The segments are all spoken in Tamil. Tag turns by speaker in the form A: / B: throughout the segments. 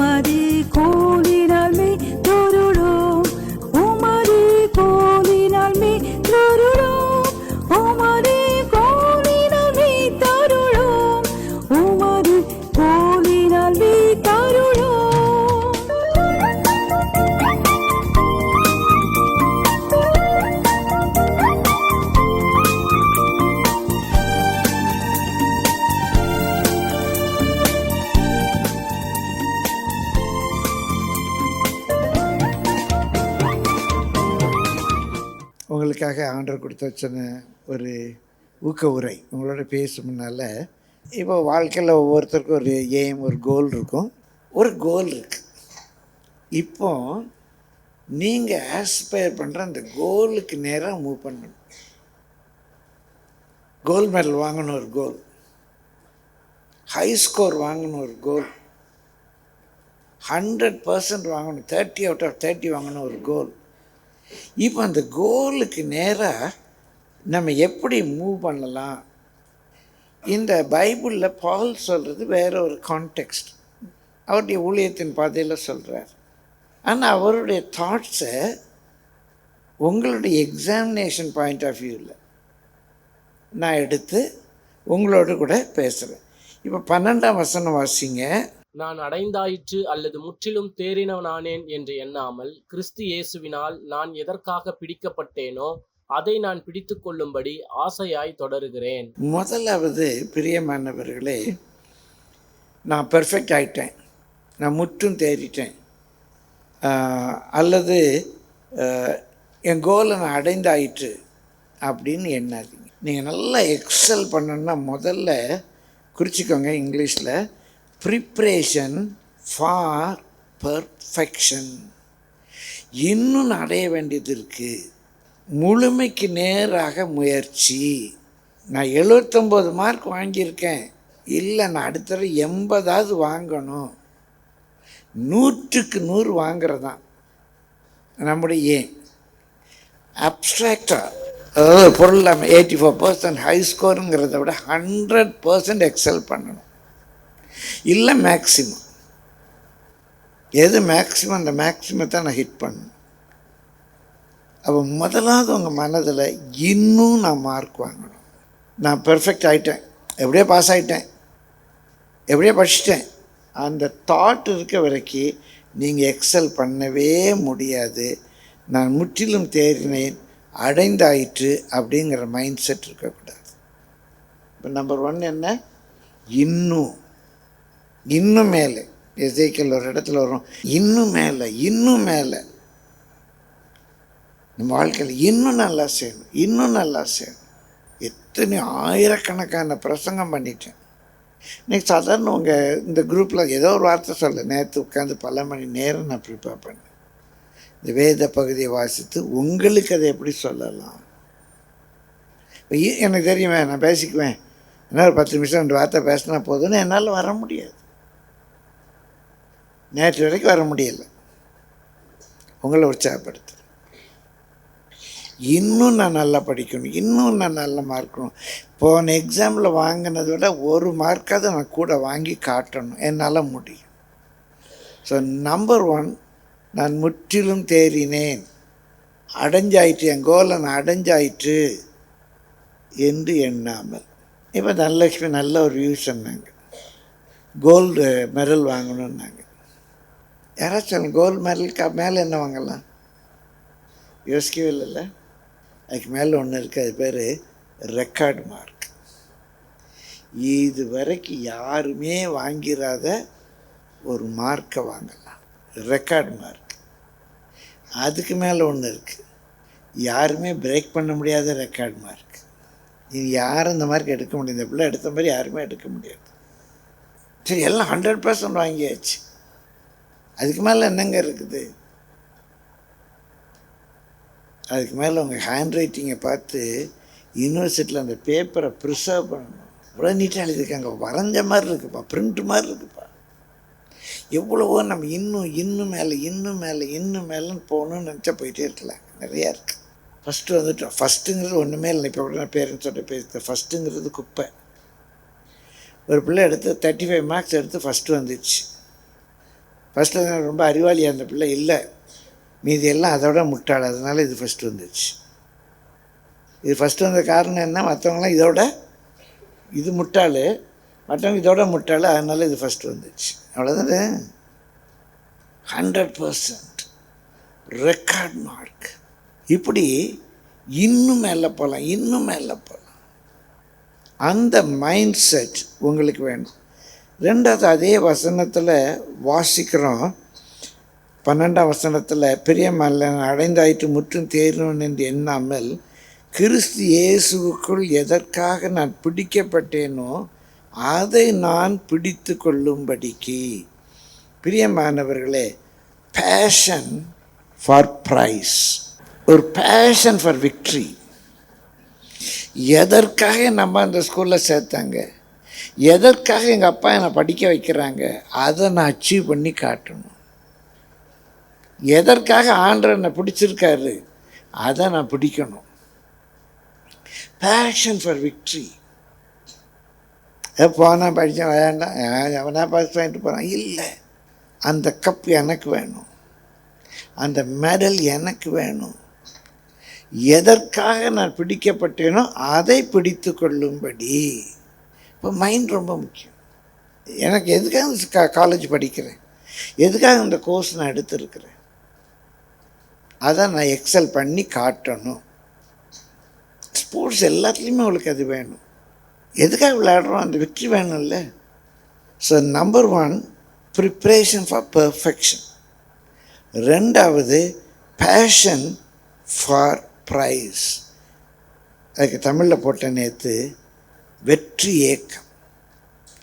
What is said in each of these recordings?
A: உமது கோலினால் மே தொருளோம், உமது கோலினால் மே தொருளோம், உமது கோலினால் மே தருளோம், உமது கோலினால் மே தருளோம்.
B: உங்களுக்காக ஆண்டவர் கொடுத்து வச்சன ஒரு ஊக்க உரை உங்களோட பேசும்னால, இப்போ வாழ்க்கையில் ஒவ்வொருத்தருக்கும் ஒரு எய்ம், ஒரு கோல் இருக்கும். ஒரு கோல் இருக்குது. இப்போ நீங்கள் ஆஸ்பயர் பண்ணுற அந்த கோலுக்கு நேராக மூவ் பண்ணணும். கோல்டு மெடல் வாங்கணும் ஒரு கோல், ஹை ஸ்கோர் வாங்கணும் ஒரு கோல், 100% வாங்கணும், 30 out of 30 வாங்கணும் ஒரு கோல். இப்போ அந்த கோலுக்கு நேராக நம்ம எப்படி மூவ் பண்ணலாம்? இந்த பைபிளில் பால் சொல்கிறது வேற ஒரு கான்டெக்ஸ்ட், அவருடைய ஊழியத்தின் பாதையில் சொல்கிறார். ஆனால் அவருடைய தாட்ஸை உங்களுடைய எக்ஸாமினேஷன் பாயிண்ட் ஆஃப் வியூவில் நான் எடுத்து உங்களோடு கூட பேசுகிறேன். இப்போ 12ஆம் வசனம் வாசிங்க.
C: நான் அடைந்தாயிற்று அல்லது முற்றிலும் தேறினவனானேன் என்று எண்ணாமல், கிறிஸ்து இயேசுவினால் நான் எதற்காக பிடிக்கப்பட்டேனோ அதை நான் பிடித்து கொள்ளும்படி ஆசையாய் தொடருகிறேன்.
B: முதலாவது பிரியமானவர்களே, நான் பெர்ஃபெக்ட் ஆகிட்டேன், நான் முற்றும் தேறிட்டேன், அல்லது என் கோலை நான் அடைந்தாயிற்று அப்படின்னு எண்ணாதீங்க. நீங்கள் நல்லா எக்ஸல் பண்ணணுன்னா முதல்ல குறிச்சிக்கோங்க, இங்கிலீஷில் ப்ரிப்ரேஷன் ஃபார் பர்ஃபெக்ஷன். இன்னும் நான் அடைய வேண்டியது இருக்குது. முழுமைக்கு நேராக முயற்சி. நான் 79 மார்க் வாங்கியிருக்கேன், இல்லை நான் அடுத்த 80ஆவது வாங்கணும். 100க்கு 100 வாங்கிறது தான் நம்முடைய ஏம். அப்ட்ராக்டாக, அதாவது பொருள் இல்லாமல் 84% ஹை ஸ்கோருங்கிறத விட 100% எக்ஸல் பண்ணணும். இல்லை மேக்ஸிமம், எது மேக்ஸிமம் அந்த மேக்ஸிமத்தை நான் ஹிட் பண்ணணும். அப்போ முதலாவது உங்கள் மனதில் இன்னும் நான் மார்க் வாங்கணும். நான் பெர்ஃபெக்ட் ஆகிட்டேன், எப்படியோ பாஸ் ஆகிட்டேன், எப்படியோ படிச்சிட்டேன், அந்த தாட் இருக்க வரைக்கும் நீங்கள் எக்ஸல் பண்ணவே முடியாது. நான் முற்றிலும் தேறினேன், அடைந்தாயிற்று அப்படிங்கிற மைண்ட் செட் இருக்கக்கூடாது. இப்போ நம்பர் 1 என்ன? இன்னும் மேலே. எசேக்கியேல் ஒரு இடத்துல வரும், இன்னும் மேலே, இன்னும் மேலே. நம்ம வாழ்க்கையில் இன்னும் நல்லா செய்யணும், இன்னும் நல்லா செய்யணும். எத்தனை ஆயிரக்கணக்கான பிரசங்கம் பண்ணிட்டேன். இன்றைக்கி சாதாரண உங்கள் இந்த குரூப்பில் ஏதோ ஒரு வார்த்தை சொல்ல, நேற்று உட்காந்து பல மணி நேரம் நான் ப்ரிப்பேர் பண்ணேன். இந்த வேத பகுதியை வாசித்து உங்களுக்கு அதை எப்படி சொல்லலாம்? இப்போ எனக்கு தெரியுமே, நான் பேசிக்குவேன், என்ன ஒரு 10 நிமிஷம் 2 வார்த்தை பேசினா போதும்னு என்னால் வர முடியாது. நேற்று வரைக்கும் வர முடியலை. உங்களை உற்சாகப்படுத்து. இன்னும் நான் நல்லா படிக்கணும், இன்னும் நான் நல்லா மார்க்கணும். போன எக்ஸாமில் வாங்கினதை விட 1 மார்க்காவது நான் கூட வாங்கி காட்டணும், என்னால் முடியும். ஸோ நம்பர் 1, நான் முற்றிலும் தேறினேன், அடைஞ்சாயிற்று, என் கோலை நான் அடைஞ்சாயிற்று என்று எண்ணாமல். இப்போ தனலட்சுமி நல்ல ஒரு வியூ சொன்னாங்க, கோல்டு மெடல் வாங்கணுன்னாங்க. யாராச்சும் கோல்டு மெடலுக்கு மேலே என்ன வாங்கலாம்? யோசிக்கவே இல்லைல்ல. அதுக்கு மேலே ஒன்று இருக்குது, அது பேர் ரெக்கார்டு மார்க். இது வரைக்கும் யாருமே வாங்கிறாத ஒரு மார்க்கை வாங்கலாம், ரெக்கார்டு மார்க். அதுக்கு மேலே ஒன்று இருக்குது, யாருமே பிரேக் பண்ண முடியாத ரெக்கார்டு மார்க். இது யாரும் இந்த மார்க் எடுக்க முடியாது, இந்த பிள்ளை எடுத்த மாதிரி யாருமே எடுக்க முடியாது. சரி, எல்லாம் 100% வாங்கியாச்சு, அதுக்கு மேலே என்னங்க இருக்குது? அதுக்கு மேலே உங்கள் ஹேண்ட் ரைட்டிங்கை பார்த்து யூனிவர்சிட்டியில் அந்த பேப்பரை ப்ரிசர்வ் பண்ணணும். இவ்வளோ நீட்டாக எழுதியிருக்காங்க, வரைஞ்ச மாதிரி இருக்குப்பா, பிரிண்ட்டு மாதிரி இருக்குப்பா. எவ்வளவோ நம்ம இன்னும் மேலேன்னு போகணுன்னு நினச்சா போயிட்டே இருக்கலாம். நிறையா இருக்குது. ஃபஸ்ட்டு வந்துட்டோம். ஃபஸ்ட்டுங்கிறது ஒன்றுமே இல்லை. இப்போ கூட நான் பேரண்ட்ஸோட பேசுகிறேன், ஃபஸ்ட்டுங்கிறது குப்பை. ஒரு பிள்ளை எடுத்து 35 மார்க்ஸ் எடுத்து ஃபஸ்ட்டு வந்துடுச்சு. ஃபஸ்ட்டில் ரொம்ப அறிவாளியாக அந்த பிள்ளை இல்லை, மீதி எல்லாம் அதோட முட்டாள், அதனால் இது ஃபஸ்ட்டு வந்துச்சு. இது ஃபஸ்ட்டு வந்த காரணம் என்ன, மற்றவங்களாம் இதோட இது முட்டாள், மற்றவங்க இதோட முட்டாள், அதனால் இது ஃபஸ்ட்டு வந்துச்சு. அவ்வளோதானே. 100% ரெக்கார்ட் மார்க். இப்படி இன்னும் மேலே போகலாம், இன்னும் மேலே போகலாம். அந்த மைண்ட் செட் உங்களுக்கு வேணும். ரெண்டாவது, அதே வசனத்தில் வாசிக்கிறோம், 12ஆம் வசனத்தில், பிரியமல்ல அடைந்தாயிற்று முற்றும் தேறினவன் என்று எண்ணாமல் கிறிஸ்து இயேசுவுக்குள் எதற்காக நான் பிடிக்கப்பட்டேனோ அதை நான் பிடித்து கொள்ளும்படிக்கு. பிரியமானவர்களே, பேஷன் ஃபார் ப்ரைஸ், ஒரு பேஷன் ஃபார் விக்ட்ரி. எதற்காக நம்ம அந்த ஸ்கூலில் சேர்த்தாங்க, எதற்காக எங்கள் அப்பா என்னை படிக்க வைக்கிறாங்க, அதை நான் அச்சீவ் பண்ணி காட்டணும். எதற்காக ஆண்டவர் என்னை பிடிச்சிருக்காரு, அதை நான் பிடிக்கணும். Passion for victory. போனால் படித்தேன் வேண்டாம், எவனா பாஸ் பண்ணிட்டு போகிறான், இல்லை, அந்த கப் எனக்கு வேணும், அந்த மெடல் எனக்கு வேணும். எதற்காக நான் பிடிக்கப்பட்டேனோ அதை பிடித்து கொள்ளும்படி. இப்போ மைண்ட் ரொம்ப முக்கியம். எனக்கு எதுக்காக காலேஜ் படிக்கிறேன், எதுக்காக இந்த கோர்ஸ் நான் எடுத்துருக்கிறேன், அதை நான் எக்ஸல் பண்ணி காட்டணும். ஸ்போர்ட்ஸ் எல்லாத்துலேயுமே உங்களுக்கு அது வேணும். எதுக்காக விளையாடுறோம், அந்த வெற்றி வேணும்ல. So number 1, preparation for perfection. ரெண்டாவது, பேஷன் ஃபார் ப்ரைஸ். அதுக்கு தமிழில் போட்ட நேற்று வெற்றி ஏக்கம்.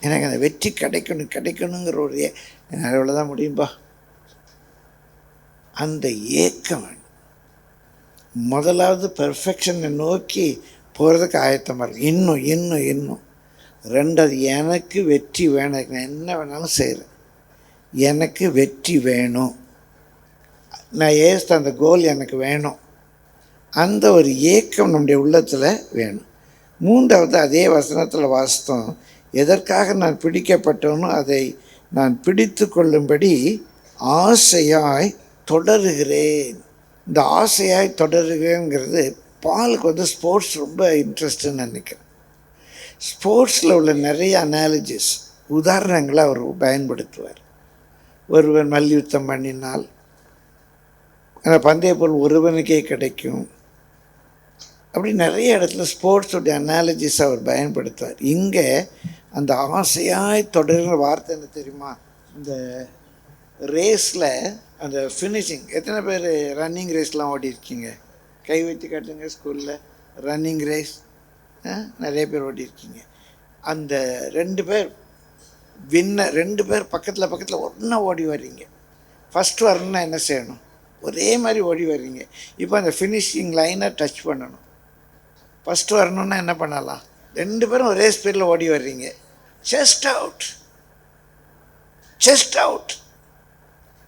B: எனக்கு அந்த வெற்றி கிடைக்கணுங்கிற ஒரு அவ்வளோதான் முடியும்பா, அந்த ஏக்கம் வேணும். முதலாவது பெர்ஃபெக்ஷனை நோக்கி போகிறதுக்கு ஆயத்தமாக இருக்கு, இன்னும். ரெண்டாவது, எனக்கு வெற்றி வேணும், நான் என்ன வேணாலும் செய்கிறேன், எனக்கு வெற்றி வேணும், நான் ஏஸ்த அந்த கோல் எனக்கு வேணும், அந்த ஒரு ஏக்கம் நம்முடைய உள்ளத்தில் வேணும். மூன்றாவது, அதே வசனத்தில் வாசித்தோம், எதற்காக நான் பிடிக்கப்பட்டவனோ அதை நான் பிடித்து கொள்ளும்படி ஆசையாய் தொடருகிறேன். இந்த ஆசையாய் தொடருகிறேங்கிறது, பாலுக்கு ஸ்போர்ட்ஸ் ரொம்ப இன்ட்ரெஸ்ட்டுன்னு நினைக்கிறேன். ஸ்போர்ட்ஸில் உள்ள நிறைய அனாலஜிஸ், உதாரணங்களை அவர் பயன்படுத்துவார். ஒருவன் மல்யுத்தம் பண்ணினால் அந்த பந்தய பொருள் ஒருவனுக்கே கிடைக்கும். அப்படி நிறைய இடத்துல ஸ்போர்ட்ஸுடைய அனாலஜிஸ் அவர் பயன்படுத்துவார். இங்கே அந்த ஆசையாய் தொடர்கிற வார்த்தை என்ன தெரியுமா, இந்த ரேஸில் அந்த ஃபினிஷிங். எத்தனை பேர் ரன்னிங் ரேஸ்லாம் ஓடி இருக்கீங்க, கை வச்சு காட்டுங்க. ஸ்கூலில் ரன்னிங் ரேஸ் நிறைய பேர் ஓடி இருக்கீங்க. அந்த 2 பேர் வின்னர், 2 பேர் பக்கத்தில் ஒன்றா ஓடி வர்றீங்க. ஃபஸ்ட்டு வரணுன்னா என்ன செய்யணும், ஒரே மாதிரி ஓடி வர்றீங்க. இப்போ அந்த ஃபினிஷிங் லைனை டச் பண்ணணும். ஃபஸ்ட்டு வரணுன்னா என்ன பண்ணலாம், 2 பேரும் ஒரே ஸ்பீடில் ஓடி வர்றீங்க. Chest out.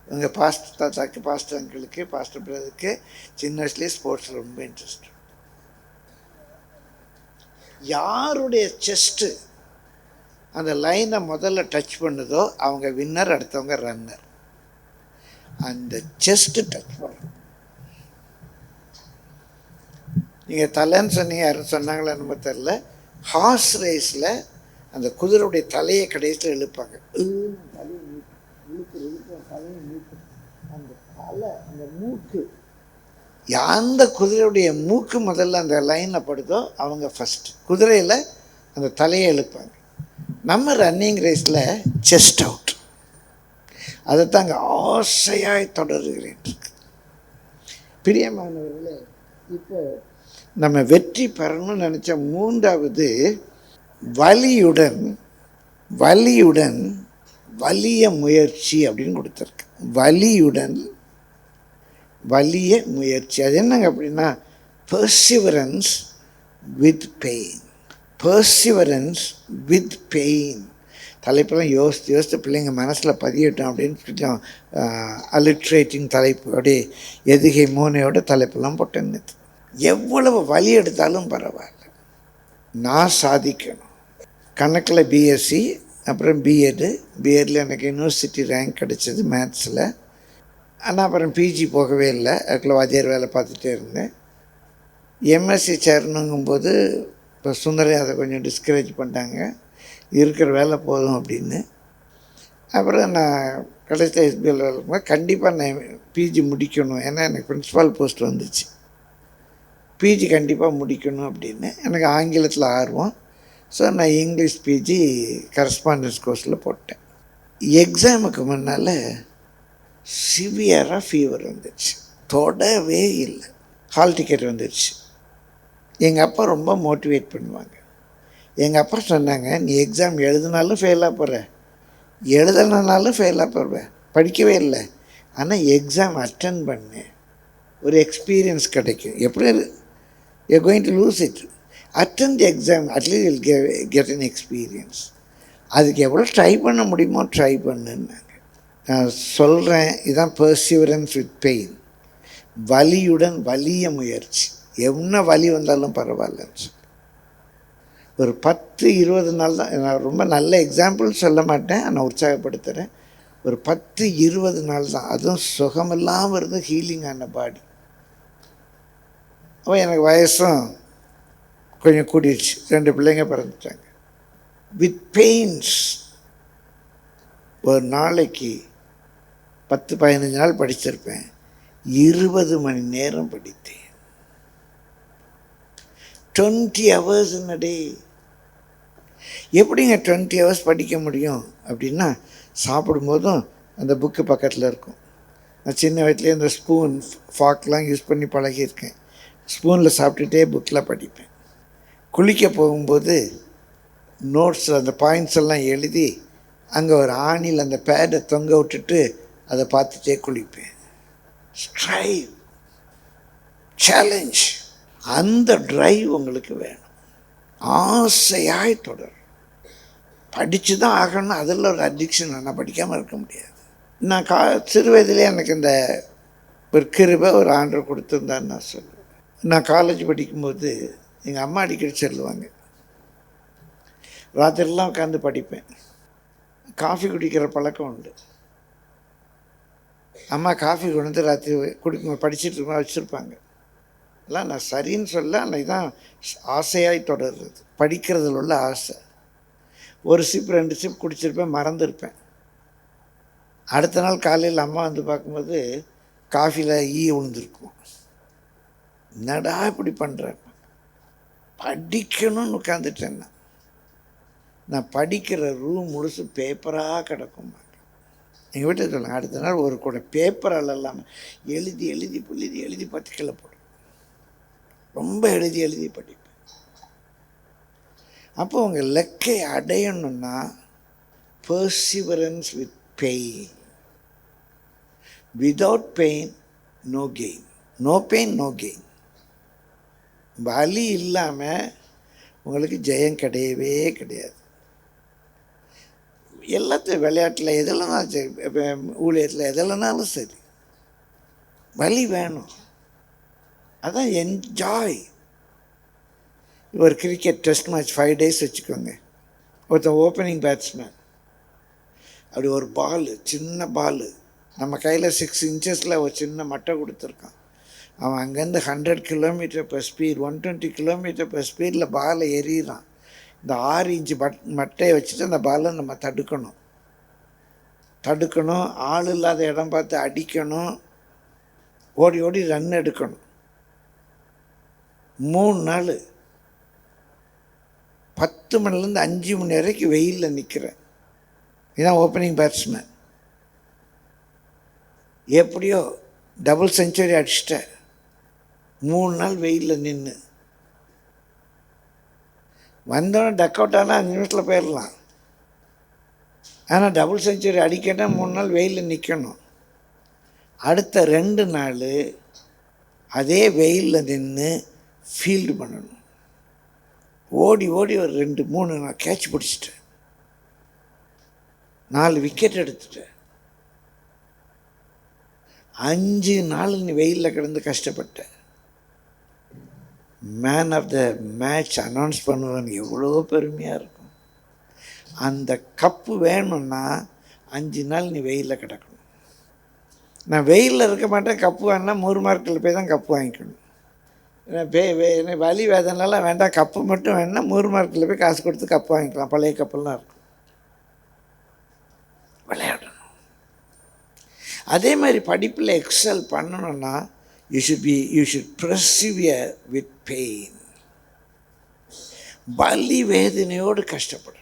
B: உங்கள் தாத்தாக்கு, பாஸ்டர் அங்கிளுக்கு, பாஸ்டர் பிரதருக்கு சின்ன வயசுலேயே ஸ்போர்ட்ஸில் ரொம்ப இன்ட்ரெஸ்ட். யாருடைய செஸ்ட்டு அந்த லைனை முதல்ல டச் பண்ணுதோ அவங்க வின்னர், அடுத்தவங்க ரன்னர். அந்த செஸ்ட்டு டச் பண்ணணும். நீங்கள் தலைன்னு சொன்னீங்க, யாரும் சொன்னாங்களா நம்ம தெரில. ஹார்ஸ் ரேஸில் அந்த குதிரையுடைய தலையை கடைசியில் இழுப்பாங்க. அந்த தலை, அந்த மூக்கு, அந்த குதிரையுடைய மூக்கு முதல்ல அந்த லைனில் படுதோ அவங்க ஃபஸ்ட்டு. குதிரையில் அந்த தலையை இழுப்பாங்க. நம்ம ரன்னிங் ரேஸில் செஸ்ட் அவுட். அதைத்தாங்க ஆசையாய் தொடருகிறேன். பிரியமானவர்களே, இப்போ நம்ம வெற்றி பெறணும்னு நினச்ச மூன்றாவது, வலியுடன் வலிய முயற்சி அப்படின்னு கொடுத்துருக்கு. வலியுடன் வலிய முயற்சி. அது என்னங்க அப்படின்னா, பெர்சிவரன்ஸ் வித் பெயின். தலைப்பெல்லாம் யோசித்து பிள்ளைங்க மனசில் பதியட்டும் அப்படின்னு கொஞ்சம் அலிட்ரேட்டிங் தலைப்பு, அப்படியே எதுகை மோனையோட தலைப்பெல்லாம் போட்டேன்னு. எவ்வளவு வலி எடுத்தாலும் பரவாயில்ல, நான் சாதிக்கணும். கணக்கில் பிஎஸ்சி, அப்புறம் பிஎட்டில் எனக்கு யூனிவர்சிட்டி ரேங்க் கிடச்சிது மேத்ஸில். ஆனால் அப்புறம் பிஜி போகவே இல்லை, அதுக்குள்ளே வாத்தியார் வேலை பார்த்துட்டே இருந்தேன். எம்எஸ்சி சேரணுங்கும்போது இப்போ சுந்தரி அதை கொஞ்சம் டிஸ்கரேஜ் பண்ணிட்டாங்க, இருக்கிற வேலை போதும் அப்படின்னு. அப்புறம் நான் கடைசி எஸ்பிஎல் இருக்கும்போது கண்டிப்பாக நான் பிஜி முடிக்கணும், ஏன்னா எனக்கு பிரின்ஸிபால் போஸ்ட் வந்துச்சு. பிஜி கண்டிப்பாக முடிக்கணும் அப்படின்னு எனக்கு ஆங்கிலத்தில் ஆர்வம். ஸோ நான் இங்கிலீஷ் பிஜி கரஸ்பாண்டன்ஸ் கோர்ஸில் போட்டேன். எக்ஸாமுக்கு முன்னால் சிவியராக ஃபீவர் வந்துடுச்சு, தொடவே இல்லை. ஹால் டிக்கெட் வந்துடுச்சு. எங்கள் அப்பா ரொம்ப மோட்டிவேட் பண்ணுவாங்க. எங்கள் அப்பா சொன்னாங்க, நீ எக்ஸாம் எழுதினாலும் ஃபெயிலாக போகிற, எழுதலைனாலும் ஃபெயிலாக போடுவேன், படிக்கவே இல்லை, ஆனால் எக்ஸாம் அட்டன் பண்ணு, ஒரு எக்ஸ்பீரியன்ஸ் கிடைக்கும். எப்படி you're going to lose it. Attend the exam, at least you'll get an experience. அதுக்கு எவ்வளோ ட்ரை பண்ண முடியுமோ ட்ரை பண்ணுன்னாங்க. நான் சொல்கிறேன், இதுதான் பர்சிவரன்ஸ் வித் பெயின். வலியுடன் வலிய முயற்சி, என்ன வலி வந்தாலும் பரவாயில்லன்னு சொல்லி. ஒரு 10-20 நாள் தான், நான் ரொம்ப நல்ல எக்ஸாம்பிள் சொல்ல மாட்டேன், நான் உற்சாகப்படுத்துகிறேன். ஒரு 10-20 நாள் தான், அதுவும் சுகமில்லாமல் இருந்து ஹீலிங் ஆன பாடி. அப்போ எனக்கு வயசும் கொஞ்சம் கூடிடுச்சு, 2 பிள்ளைங்க பிறந்துட்டாங்க. வித் பெயின்ஸ் ஒரு நாளைக்கு 10-15 நாள் படிச்சிருப்பேன், 20 மணி நேரம் படித்தேன். 20 hours in a day. எப்படிங்க 20 hours படிக்க முடியும் அப்படின்னா, சாப்பிடும்போதும் அந்த புக்கு பக்கத்தில் இருக்கும். நான் சின்ன வயசுலேயே இந்த ஸ்பூன் ஃபாக்லாம் யூஸ் பண்ணி பழகியிருக்கேன். ஸ்பூனில் சாப்பிட்டுட்டே புக்கில் படிப்பேன். குளிக்க போகும்போது நோட்ஸ் அந்த பாயிண்ட்ஸ் எல்லாம் எழுதி அங்கே ஒரு ஆணியில் அந்த பேடை தொங்க விட்டுட்டு அதை பார்த்துட்டே குளிப்பேன். ஸ்ட்ரைவ், சேலஞ்ச், அந்த ட்ரைவ் உங்களுக்கு வேணும். ஆசையாய் தொடர், படித்து தான் ஆகணும், அதில் ஒரு அடிக்ஷன். நான் படிக்காமல் இருக்க முடியாது. நான் சிறு வயதிலே எனக்கு இந்த ஒரு கிருபை ஒரு ஆண்டர் கொடுத்துருந்தான்னு நான் சொல்லுவேன். நான் காலேஜ் படிக்கும்போது எங்கள் அம்மா அடிக்கடி சொல்லுவாங்க, ராத்திரிலாம் உட்காந்து படிப்பேன். காஃபி குடிக்கிற பழக்கம் உண்டு. அம்மா காஃபி கொண்டு வந்து ராத்திரி குடிக்கும் படிச்சுட்டு இருக்கோம் வச்சுருப்பாங்க. எல்லாம் நான் சரின்னு சொல்ல, அன்றைக்கி தான் ஆசையாய் தொடர்றது, படிக்கிறதுல உள்ள ஆசை. ஒரு சிப் 2 சிப் குடிச்சிருப்பேன், மறந்துருப்பேன். அடுத்த நாள் காலையில் அம்மா வந்து பார்க்கும்போது காஃபியில் விழுந்துருக்கும். என்னடா இப்படி பண்ணுறேன், படிக்கணும்னு உட்காந்துட்டேன். நான் படிக்கிற ரூம் முழுசு பேப்பராக கிடக்கும். எங்கள் வீட்டில் சொல்லுங்க, அடுத்த நாள் ஒரு கூட பேப்பரால் இல்லாமல் எழுதி எழுதி எழுதி எழுதி 10 கிலோ போடும். ரொம்ப எழுதி எழுதி படிப்பேன். அப்போ உங்கள் லக்கை அடையணும்னா perseverance with pain. Without pain no gain, no pain no gain. வலி இல்லாமல் உங்களுக்கு ஜெயம் கிடையவே கிடையாது. எல்லாத்தையும் விளையாட்டில் எதுலனாலும் சரி, ஊழியத்தில் எதுலனாலும் சரி, வலி வேணும். அதான் என்ஜாய். ஒரு கிரிக்கெட் டெஸ்ட் மேட்ச் 5 days வச்சுக்கோங்க. ஒருத்தன் ஓப்பனிங் பேட்ஸ்மேன், அப்படி ஒரு பால், சின்ன பால், நம்ம கையில் 6 inches ஒரு சின்ன மட்டை கொடுத்துருக்கான். அவன் அங்கேருந்து 100 km/speed 120 km/speed பாலை எறிகிறான். இந்த 6 inch மட்டையை வச்சுட்டு அந்த பாலை நம்ம தடுக்கணும். ஆள் இல்லாத இடம் பார்த்து அடிக்கணும், ஓடி ஓடி ரன் எடுக்கணும். 3 நாள் 10 மணிலேருந்து 5 மணி வரைக்கும் வெயிலில் நிற்கிறேன். இதுதான் ஓப்பனிங் பேட்ஸ்மேன். எப்படியோ டபுள் செஞ்சுரி அடிச்சிட்டேன். 3 நாள் வெயிலில் நின்று வந்தோடனே டக் அவுட் ஆனால் 5 நிமிஷத்தில் போயிடலாம். ஆனால் டபுள் செஞ்சுரி அடிக்கட்டா 3 நாள் வெயிலில் நிற்கணும். அடுத்த 2 நாள் அதே வெயிலில் நின்று ஃபீல்டு பண்ணணும். ஓடி ஓடி ஒரு 2-3 நான் கேட்ச் பிடிச்சிட்டேன். 4 விக்கெட் எடுத்துட்டேன். 5 நாள் நீ வெயிலில் கிடந்து கஷ்டப்பட்டேன். Man of the match announce பண்ணுவேன், எவ்வளோ பெருமையாக இருக்கும். அந்த கப்பு வேணும்னா 5 நாள் நீ வெயிலில் கிடக்கணும். நான் வெயிலில் இருக்க மாட்டேன், கப்பு வேணுன்னா 3 மார்க்கில் போய் தான் கப்பு வாங்கிக்கணும். வலி வேதனைலாம் வேண்டாம், கப்பு மட்டும் வேணுன்னா 3 மார்க்கில் போய் காசு கொடுத்து கப்பு வாங்கிக்கலாம். பழைய கப்பெல்லாம் இருக்கும். விளையாடணும். அதே மாதிரி படிப்பில் எக்ஸல் பண்ணணும்னா you should persevere with pain. வலி வேதனையோடு கஷ்டப்படணும்.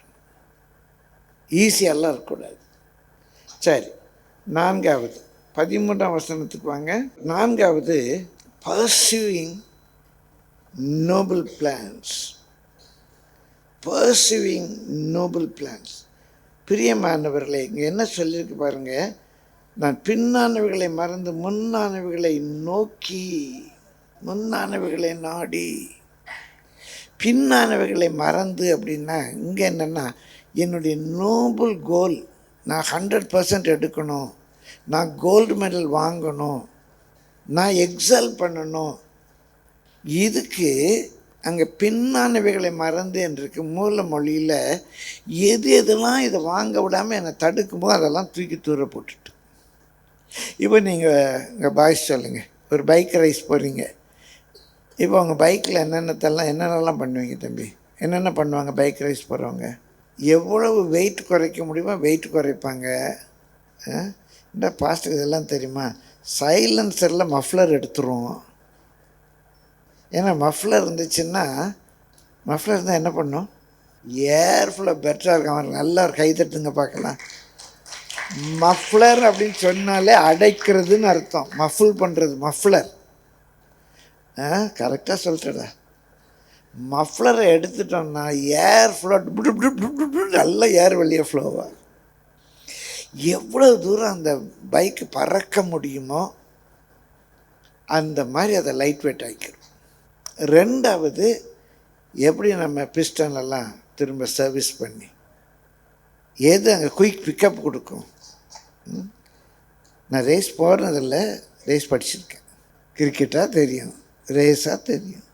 B: ஈஸியெல்லாம் இருக்கக்கூடாது. சரி, 4வது 13ஆம் வசனத்துக்கு வாங்க. 4வது pursuing noble plans. pursuing noble plans. பிரியமானவர்களே, இங்கே என்ன சொல்லியிருக்கு பாருங்க, நான் பின்னானவைகளை மறந்து முன்னானவைகளை நோக்கி, முன்னானவைகளை நாடி. பின்னானவைகளை மறந்து அப்படின்னா இங்கே என்னென்னா, என்னுடைய நோபல் கோல் நான் 100% எடுக்கணும், நான் கோல்டு மெடல் வாங்கணும், நான் எக்ஸல் பண்ணணும். இதுக்கு அங்கே பின்னானவைகளை மறந்து என்றிருக்கு. மூல மொழியில் எது எதெல்லாம் இதை வாங்க விடாமல் என்னை தடுக்குமோ அதெல்லாம் தூக்கி தூர போட்டுட்டு. இப்போ நீங்கள் இங்கே பாய்ஸ் சொல்லுங்கள், ஒரு பைக் ரைஸ் போகிறீங்க. இப்போ உங்கள் பைக்கில் என்னென்னலாம் பண்ணுவீங்க தம்பி? என்னென்ன பண்ணுவாங்க பைக் ரைஸ் போகிறவங்க? எவ்வளவு வெயிட் குறைக்க முடியுமோ வெயிட் குறைப்பாங்க. இந்த பாஸ்ட்டுக்கு இதெல்லாம் தெரியுமா? சைலன்சரில் மஃப்ளர் எடுத்துருவோம். ஏன்னா மஃப்ளர் இருந்துச்சுன்னா, மஃப்ளர் இருந்தால் என்ன பண்ணும்? ஏர் ஃப்ளோ பெட்டராக இருக்கும். நல்லா ஒரு கை தட்டுங்க பார்க்கலாம். மஃப்ளர் அப்படின்னு சொன்னாலே அடைக்கிறதுன்னு அர்த்தம். மஃபுல் பண்ணுறது மஃப்ளர். கரெக்டாக சொல்லிட்டடா. மஃப்ளரை எடுத்துட்டோம்னா ஏர் ஃப்ளோ நல்லா ஏர் வெளியே ஃப்ளோவாக. எவ்வளோ தூரம் அந்த பைக்கு பறக்க முடியுமோ அந்த மாதிரி அதை லைட் வெயிட் ஆக்கிடும். 2வது, எப்படி நம்ம பிஸ்டனெல்லாம் திரும்ப சர்வீஸ் பண்ணி எது அங்கே குயிக் பிக்கப் கொடுக்கும். நான் ரேஸ் போடுறதில்ல, ரேஸ் படிச்சிருக்கேன். கிரிக்கெட்டாக தெரியும், ரேஸாக தெரியும்.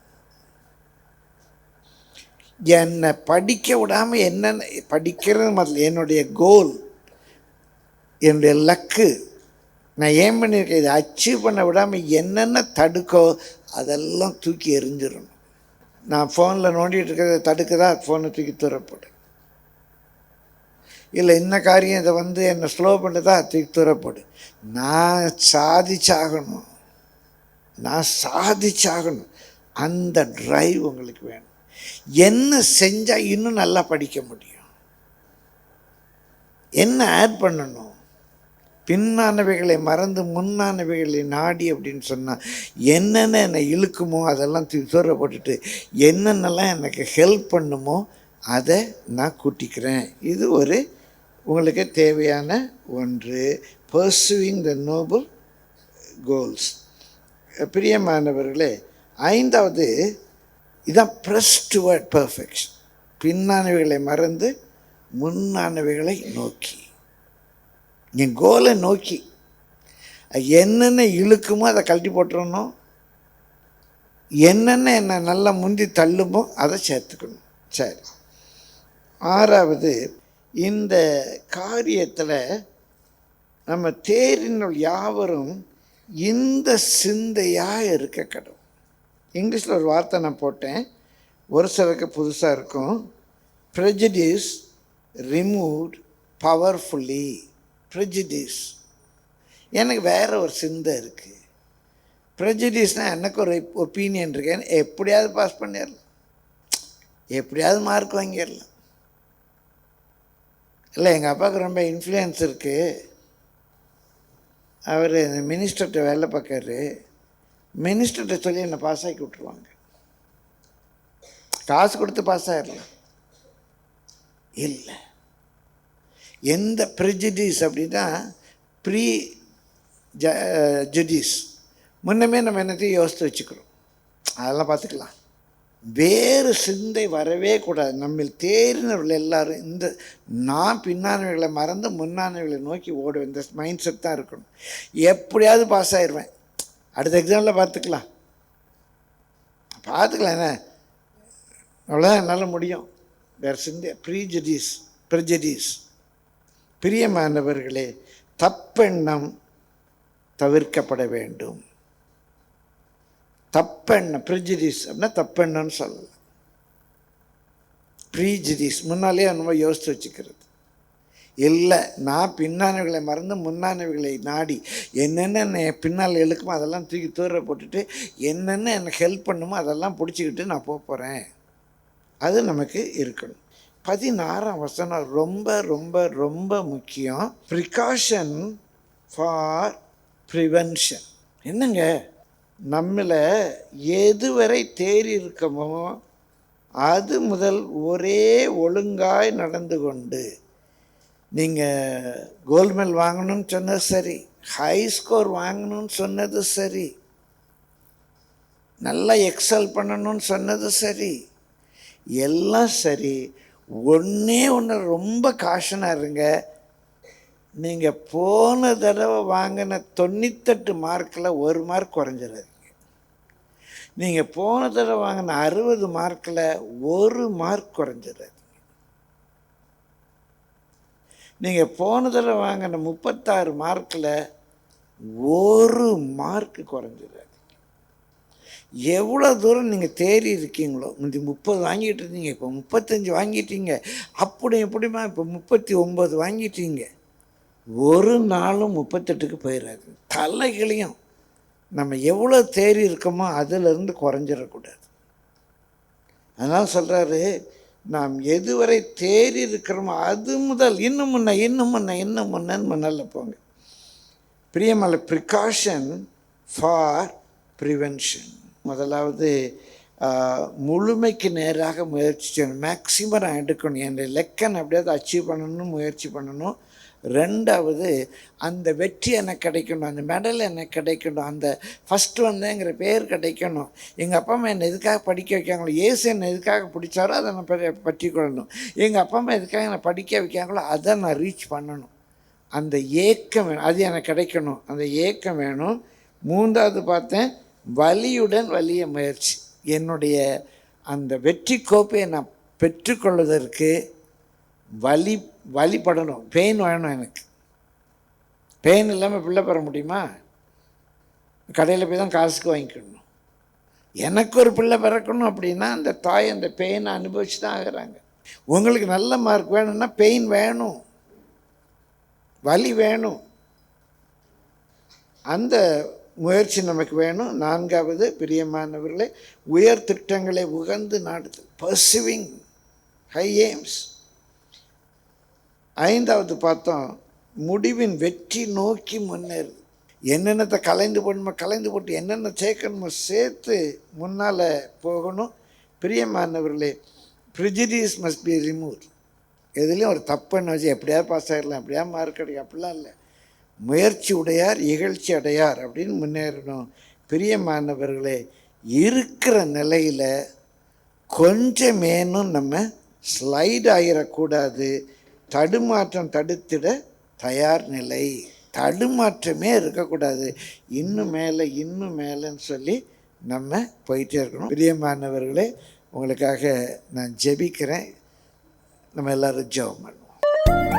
B: என்னை படிக்க விடாமல் என்னென்ன படிக்கிறது முதல்ல என்னுடைய கோல், என்னுடைய லக்கு, நான் ஏன் பண்ணியிருக்கேன், இதை அச்சீவ் பண்ண விடாமல் என்னென்ன தடுக்கோ அதெல்லாம் தூக்கி எறிஞ்சிடணும். நான் ஃபோனில் நோண்டிகிட்டு இருக்கிறத தடுக்குதா, ஃபோனை தூக்கி தூரப்போடு. இல்லை இந்த காரியம் இதை என்னை ஸ்லோ பண்ணுறதா, தூக்கி தூரப்போடு. நான் சாதிச்சாகணும், நான் சாதிச்சாகணும். அந்த ட்ரைவ் உங்களுக்கு வேணும். என்ன செஞ்சால் இன்னும் நல்லா படிக்க முடியும், என்ன ஆட் பண்ணணும்? பின்னானவைகளை மறந்து முன்னானவைகளை நாடி அப்படின்னு சொன்னால் என்னென்ன என்னை இழுக்குமோ அதெல்லாம் தூர போட்டுட்டு என்னென்னலாம் எனக்கு ஹெல்ப் பண்ணுமோ அதை நான் கூட்டிக்கிறேன். இது ஒரு உங்களுக்கு தேவையான ஒன்று. பர்சூயிங் த நோபல் கோல்ஸ். பிரியமானவர்களே, 5வது இதான் ப்ரெஸ் டுவர்ட் பர்ஃபெக்ஷன். பின்னானவைகளை மறந்து முன்னானவைகளை நோக்கி, என் கோலை நோக்கி என்னென்ன இழுக்குமோ அதை கழட்டி போட்டுறணும், என்னென்ன என்னை நல்லா முந்தி தள்ளுமோ அதை சேர்த்துக்கணும். சரி, 6வது, இந்த காரியத்தில் நம்ம தேறினுள் யாவரும் இந்த சிந்தையாக இருக்க கடவுள். இங்கிலீஷில் ஒரு வார்த்தை நான் போட்டேன், ஒரு சிலருக்கு புதுசாக இருக்கும். Prejudice removed powerfully. ப்ரெஜுடியூஸ், எனக்கு வேறு ஒரு சிந்தை இருக்குது. ப்ரெஜுடியூஸ்னால் எனக்கு ஒரு ஒப்பீனியன் இருக்கேன், எப்படியாவது பாஸ் பண்ணிடலாம், எப்படியாவது மார்க் வாங்கிடலாம். இல்லை, எங்கள் அப்பாவுக்கு ரொம்ப இன்ஃப்ளூயன்ஸ் இருக்குது. அவர் மினிஸ்டர்கிட்ட வேலை பார்க்காரு. மினிஸ்டர்கிட்ட சொல்லி என்னை பாஸ் ஆக்கி விட்ருவாங்க. காசு கொடுத்து பாஸ் ஆகிடலாம். இல்லை, எந்த ப்ரெஜுடியூஸ் அப்படின்னா ஜுடிஸ், முன்னமே நம்ம என்னத்தையும் யோசித்து வச்சுக்கிறோம், அதெல்லாம் பார்த்துக்கலாம். வேறு சிந்தை வரவே கூடாது. நம்ம தேறினவர்கள் எல்லாரும் இந்த நான் பின்னானவைகளை மறந்து முன்னானவைகளை நோக்கி ஓடுவேன், இந்த மைண்ட் செட் தான் இருக்கணும். எப்படியாவது பாஸ் ஆயிடுவேன், அடுத்த எக்ஸாமில் பார்த்துக்கலாம் என்ன அவ்வளோதான் என்னால் முடியும். வேறு சிந்தை ப்ரீஜுடிஸ் ப்ரெஜடிஸ். பிரியமானவர்களே, தப்பெண்ணம் தவிர்க்கப்பட வேண்டும். தப்பெண்ணம், ப்ரெஜடிஸ் அப்படின்னா தப்பெண்ணம்னு சொல்லலாம். ப்ரீஜடிஸ் முன்னாலே நம்ம யோசித்து வச்சுக்கிறது இல்லை. நான் பின்னானவைகளை மறந்து முன்னானவைகளை நாடி என்னென்ன பின்னால் எழுக்குமோ அதெல்லாம் தூக்கி தூர போட்டுட்டு என்னென்ன எனக்கு ஹெல்ப் பண்ணுமோ அதெல்லாம் பிடிச்சிக்கிட்டு நான் போகிறேன். அது நமக்கு இருக்கணும். 16ஆம் வசனம் ரொம்ப ரொம்ப ரொம்ப முக்கியம். Precaution for prevention. என்னங்க, நம்மளை எதுவரை தேறி இருக்கமோ அது முதல் ஒரே ஒழுங்காய் நடந்து கொண்டு, நீங்கள் கோல்டு மெடல் வாங்கணும்னு சொன்னது சரி, ஹை ஸ்கோர் வாங்கணும்னு சொன்னது சரி, நல்லா எக்ஸல் பண்ணணும்னு சொன்னது சரி, எல்லாம் சரி. ஒன்றே ஒன்று ரொம்ப காஷனாக இருங்க. நீங்கள் போன தடவை வாங்கின 98 மார்க்கில் 1 மார்க் குறைஞ்சிடாதீங்க. நீங்கள் போன தடவை வாங்கின 60 மார்க்கில் 1 மார்க் குறைஞ்சிடாதீங்க. நீங்கள் போன தடவை வாங்கின 36 மார்க்கில் 1 மார்க்கு குறைஞ்சிடாதீங்க. எவ்வளோ தூரம் நீங்கள் தேறி இருக்கீங்களோ, முந்தி 30 வாங்கிட்டு இருந்தீங்க, இப்போ 35 வாங்கிட்டீங்க, அப்படி எப்படிமா இப்போ 39 வாங்கிட்டீங்க. ஒரு நாளும் 38க்கு போயிடாது. தலைகளையும் நம்ம எவ்வளோ தேறி இருக்கோமோ அதிலிருந்து குறைஞ்சிடக்கூடாது. அதனால் சொல்கிறாரு, நாம் எதுவரை தேறி இருக்கிறோமோ அது முதல் இன்னும் முன்னன்னு முன்னால் போங்க. பிரியமல்ல, ப்ரிகாஷன் ஃபார் ப்ரிவென்ஷன். முதலாவது முழுமைக்கு நேராக முயற்சி செய்யணும். மேக்சிமம் நான் எடுக்கணும், என் லெக்கன் எப்படியாவது அச்சீவ் பண்ணணும்னு முயற்சி பண்ணணும். 2வது, அந்த வெற்றி எனக்கு கிடைக்கணும், அந்த மெடல் எனக்கு கிடைக்கணும், அந்த ஃபஸ்ட்டு வந்தேங்கிற பேர் கிடைக்கணும். எங்கள் அப்பா அம்மா என்னை எதுக்காக படிக்க வைக்காங்களோ, ஏசு என்னை எதுக்காக பிடிச்சாரோ அதை நான் பற்றி கொள்ளணும். எங்கள் அப்பா அம்மா எதுக்காக என்னை படிக்க வைக்காங்களோ அதை நான் ரீச் பண்ணணும். அந்த ஏக்கம் வேணும், அது எனக்கு கிடைக்கணும், அந்த ஏக்கம் வேணும். 3வது பார்த்தேன், வலியுடன் வலிய முயற்சி. என்னுடைய அந்த வெற்றி கோப்பையை நான் பெற்றுக்கொள்வதற்கு வழிபடணும். பெயின் வேணும் எனக்கு. பெயின் இல்லாமல் பிள்ளை பெற முடியுமா? கடையில் போய் தான் காசுக்கு வாங்கிக்கணும். எனக்கு ஒரு பிள்ளை பிறக்கணும் அப்படின்னா அந்த தாய் அந்த பெயினை அனுபவிச்சு தான் ஆகிறாங்க. உங்களுக்கு நல்ல மார்க் வேணும்னா பெயின் வேணும், வலி வேணும், அந்த முயற்சி நமக்கு வேணும். 4வது, பிரியமானவர்களே, உயர் திட்டங்களை உகந்து நாடுதல், பர்சிவிங் ஹை எய்ம்ஸ். 5வது பார்த்தோம், முடிவின் வெற்றி நோக்கி முன்னேறுது. என்னென்னத்தை கலைந்து போட்டு என்னென்ன சேர்க்கணுமோ சேர்த்து முன்னால் போகணும். பிரியமானவர்களே, ப்ரிஜுடிஸ் மஸ்ட் பி ரிமூவ். எதுலேயும் ஒரு தப்புன்னு வச்சு எப்படியாவது பாஸ் ஆகிடலாம், எப்படியாவது மார்க் கிடைக்கும், அப்படிலாம் இல்லை. முயற்சி உடையார் இகழ்ச்சி அடையார் அப்படின்னு முன்னேறணும். பிரியமானவர்களே, இருக்கிற நிலையில் கொஞ்சமேனும் நம்ம ஸ்லைட் ஆகிடக்கூடாது. தடுமாற்றம் தடுத்திட தயார் நிலை. தடுமாற்றமே இருக்கக்கூடாது. இன்னும் மேலேன்னு சொல்லி நம்ம போயிட்டே இருக்கணும். பிரியமானவர்களே, உங்களுக்காக நான் ஜெபிக்கிறேன். நம்ம எல்லோரும் ஜெபம் பண்ணுவோம்.